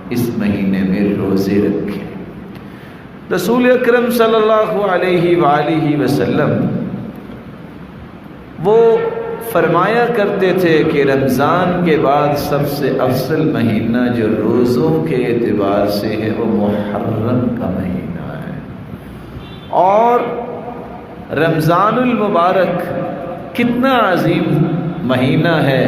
اس مہینے میں روزے رکھیں۔ رسول اکرم صلی اللہ علیہ وآلہ وسلم وہ فرمایا کرتے تھے کہ رمضان کے بعد سب سے افضل مہینہ جو روزوں کے اعتبار سے ہے وہ محرم کا مہینہ ہے، اور رمضان المبارک کتنا عظیم مہینہ ہے۔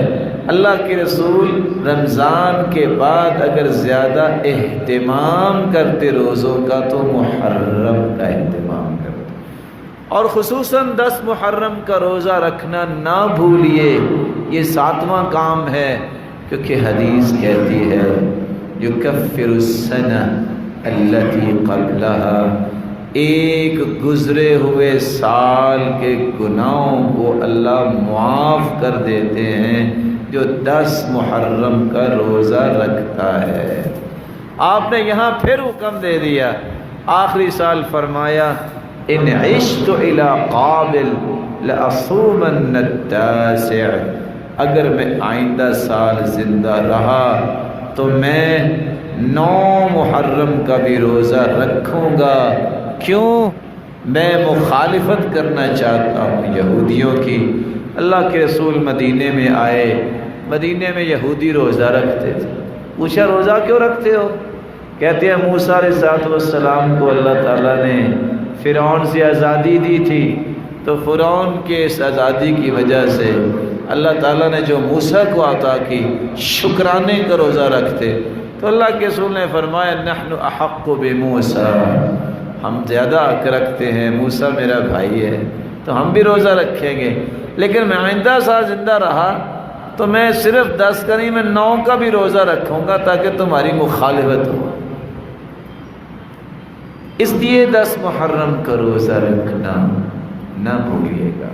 اللہ کے رسول رمضان کے بعد اگر زیادہ اہتمام کرتے روزوں کا تو محرم کا اہتمام کرتے، اور خصوصاً 10 محرم کا روزہ رکھنا نہ بھولیے، یہ 7واں کام ہے، کیونکہ حدیث کہتی ہے یکفر السنہ التی قبلہا، ایک گزرے ہوئے سال کے گناہوں کو اللہ معاف کر دیتے ہیں جو 10 محرم کا روزہ رکھتا ہے۔ آپ نے یہاں پھر حکم دے دیا، آخری سال فرمایا ان عشت الی قابل لأصومن التاسع، اگر میں آئندہ سال زندہ رہا تو میں 9 محرم کا بھی روزہ رکھوں گا۔ کیوں؟ میں مخالفت کرنا چاہتا ہوں یہودیوں کی۔ اللہ کے رسول مدینے میں آئے، مدینے میں یہودی روزہ رکھتے تھے۔ پوچھا روزہ کیوں رکھتے ہو؟ کہتے ہیں موسیٰ علیہ السلام کو اللہ تعالیٰ نے فرعون سے آزادی دی تھی، تو فرعون کے اس آزادی کی وجہ سے اللہ تعالیٰ نے جو موسیٰ کو عطا کی، شکرانے کا روزہ رکھتے۔ تو اللہ کے رسول نے فرمایا نحن احق بموسیٰ، ہم زیادہ حق رکھتے ہیں، موسیٰ میرا بھائی ہے تو ہم بھی روزہ رکھیں گے، لیکن میں آئندہ سال زندہ رہا تو میں صرف 10 کا نہیں، میں 9 کا بھی روزہ رکھوں گا تاکہ تمہاری مخالفت ہو۔ اس لیے 10 محرم کا روزہ رکھنا نہ بھولیے گا۔